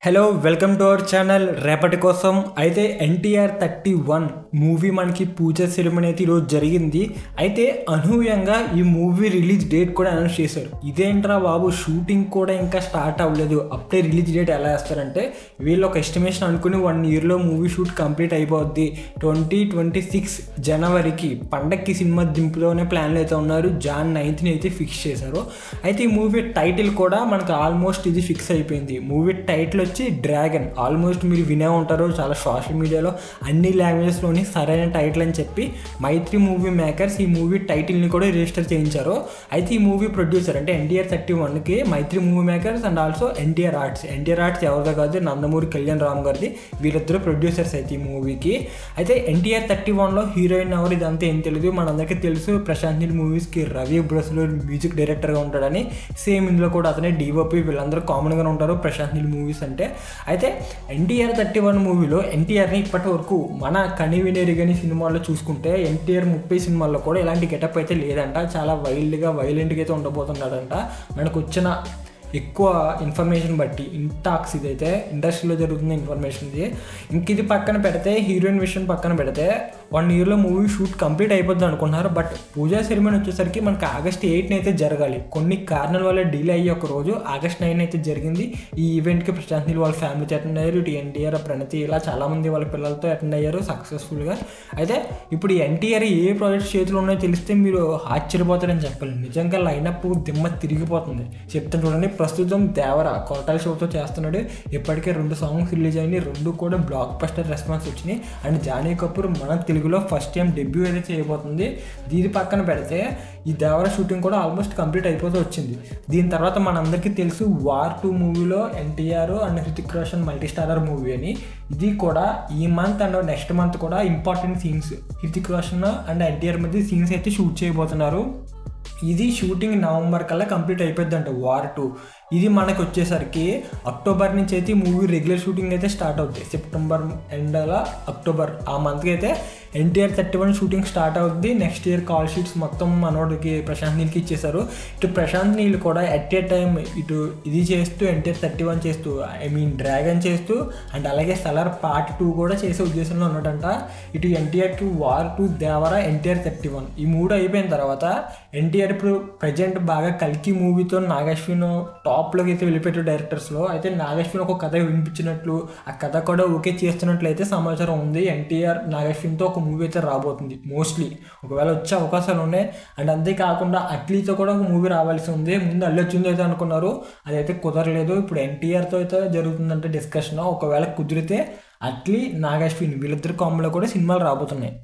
Hello welcome to our channel. రేపటి కోసం అయితే ఎన్టీఆర్ 31 మూవీ మనకి పూజ సెరమనీ అయితే ఈరోజు జరిగింది. అయితే అనూహ్యంగా ఈ మూవీ రిలీజ్ డేట్ కూడా అనౌన్స్ చేశారు. ఇదేంట్రా బాబు, షూటింగ్ కూడా ఇంకా స్టార్ట్ అవ్వలేదు, అప్పుడే రిలీజ్ డేట్ ఎలా వేస్తారంటే వీళ్ళు ఒక ఎస్టిమేషన్ అనుకుని 1 ఇయర్లో మూవీ షూట్ కంప్లీట్ అయిపోద్ది. 2026 జనవరికి పండక్కి సినిమా దింపులోనే ప్లాన్లు అయితే ఉన్నారు. Jan 9th అయితే ఫిక్స్ చేశారు. అయితే ఈ మూవీ టైటిల్ కూడా మనకు ఆల్మోస్ట్ ఇది ఫిక్స్ అయిపోయింది. మూవీ టైటిల్ వచ్చి డ్రాగన్. ఆల్మోస్ట్ మీరు వినే ఉంటారు చాలా సోషల్ మీడియాలో అన్ని లాంగ్వేజెస్లోని సరైన టైటిల్ అని చెప్పి మైత్రి మూవీ మేకర్స్ ఈ మూవీ టైటిల్ని కూడా రిజిస్టర్ చేయించారు. అయితే ఈ మూవీ ప్రొడ్యూసర్ అంటే ఎన్టీఆర్ 31కి Mythri movie makers and also NTR arts ఎవరిదో కాదు, నందమూరి కళ్యాణ్ రామ్ గారిది. వీళ్ళిద్దరు ప్రొడ్యూసర్స్ అయితే ఈ మూవీకి. అయితే ఎన్టీఆర్ 31లో హీరోయిన్ ఎవరు ఇదంతా ఏం తెలియదు. మనందరికీ తెలుసు ప్రశాంత్ నీల్ మూవీస్కి రవి బ్రస్లో మ్యూజిక్ డైరెక్టర్గా ఉంటాడని. సేమ్ ఇందులో కూడా అతనే డిఓపి. వీళ్ళందరూ కామన్గా ఉంటారు ప్రశాంత్ నీల్ మూవీస్ అంటే. అయితే ఎన్టీఆర్ 31 మూవీలో ఎన్టీఆర్ని ఇప్పటి వరకు మన కనివినేరిగని సినిమాల్లో చూసుకుంటే ఎన్టీఆర్ 30 సినిమాల్లో కూడా ఇలాంటి గెటప్ అయితే లేదంట. చాలా వైల్డ్గా వైలెంట్గా అయితే ఉండబోతున్నాడంట. మనకు వచ్చిన ఎక్కువ ఇన్ఫర్మేషన్ బట్టి ఇంటాక్స్ ఇదైతే ఇండస్ట్రీలో జరుగుతున్న ఇన్ఫర్మేషన్ ఇది. ఇంక ఇది పక్కన పెడితే హీరోయిన్ విషయం పక్కన పెడితే 1 ఇయర్లో మూవీ షూట్ కంప్లీట్ అయిపోద్ది అనుకున్నారు. బట్ పూజా సెరమనీ వచ్చేసరికి మనకి August 8 అయితే జరగాలి. కొన్ని కారణాల వల్ల డిలే అయ్యి ఒక రోజు August 9 అయితే జరిగింది. ఈ ఈవెంట్కి ప్రశాంత్ నీల్ వాళ్ళ ఫ్యామిలీతో అటెండ్ అయ్యారు. ఇటు ఎన్టీఆర్, ప్రణతి ఇలా చాలామంది వాళ్ళ పిల్లలతో అటెండ్ అయ్యారు సక్సెస్ఫుల్గా. అయితే ఇప్పుడు ఎన్టీఆర్ ఏ ప్రాజెక్ట్స్ చేతిలో ఉన్నాయో తెలిస్తే మీరు ఆశ్చర్యపోతారని చెప్పాలి. నిజంగా లైనప్ దిమ్మ తిరిగిపోతుంది. చెప్తాను చూడండి. ప్రస్తుతం దేవరా కొరటాల షోతో చేస్తున్నాడు. ఇప్పటికే 2 సాంగ్స్ రిలీజ్ అయినాయి. 2 కూడా బ్లాక్ బస్టర్ రెస్పాన్స్ వచ్చినాయి. అండ్ జానీ కపూర్ మన తెలుగులో ఫస్ట్ టైం డెబ్యూ అయితే చేయబోతుంది. దీని పక్కన పెడితే ఈ దేవరా షూటింగ్ కూడా ఆల్మోస్ట్ కంప్లీట్ అయిపోతూ వచ్చింది. దీని తర్వాత మనందరికీ తెలుసు వార్ 2 మూవీలో NTR and Hrithik Roshan multi starrer movie అని. ఇది కూడా ఈ మంత్ అండ్ నెక్స్ట్ మంత్ కూడా important scenes Hrithik Roshan and NTR మధ్య సీన్స్ అయితే షూట్ చేయబోతున్నారు. ఇది షూటింగ్ నవంబర్ కల్లా కంప్లీట్ అయిపోద్ది అంట వార్ 2. ఇది మనకు వచ్చేసరికి అక్టోబర్ నుంచి అయితే ఈ మూవీ రెగ్యులర్ షూటింగ్ అయితే స్టార్ట్ అవుతుంది. సెప్టెంబర్ ఎండ్ల అక్టోబర్ ఆ మంత్కి అయితే ఎన్టీఆర్ 31 షూటింగ్ స్టార్ట్ అవుతుంది. నెక్స్ట్ ఇయర్ కాల్ షీట్స్ మొత్తం మనోడికి ప్రశాంత్ నీల్కి ఇచ్చేశారు. ఇటు ప్రశాంత్ నీల్ కూడా ఎట్ ఏ టైం ఇటు ఇది చేస్తూ ఎన్టీఆర్ 31 చేస్తూ డ్రాగన్ చేస్తూ అండ్ అలాగే సలార్ పార్ట్ 2 కూడా చేసే ఉద్దేశంలో ఉన్నాడంట. ఇటు ఎన్టీఆర్కి వార్ 2, దేవరా, ఎన్టీఆర్ 31 ఈ 3 అయిపోయిన తర్వాత ఎన్టీఆర్ ఇప్పుడు ప్రజెంట్ బాగా కల్కి మూవీతో నాగశ్విన్ టాప్లోకి అయితే వెళ్ళిపెట్టారు డైరెక్టర్స్లో. అయితే నాగశ్విన్ ఒక కథ వినిపించినట్లు ఆ కథ కూడా ఓకే చేస్తున్నట్లయితే సమాచారం ఉంది. ఎన్టీఆర్ నాగశ్విన్తో ఒక మూవీ అయితే రాబోతుంది మోస్ట్లీ. ఒకవేళ వచ్చే అవకాశాలు ఉన్నాయి. అండ్ అంతేకాకుండా అట్లీతో కూడా ఒక మూవీ రావాల్సి ఉంది. ముందు అల్లు అర్జున్ అయితే అనుకున్నారు, అదైతే కుదరలేదు. ఇప్పుడు ఎన్టీఆర్తో అయితే జరుగుతుందంటే డిస్కషన్. ఒకవేళ కుదిరితే అట్లీ నాగశ్విన్ వీళ్ళిద్దరు కాంబోలో కూడా సినిమాలు రాబోతున్నాయి.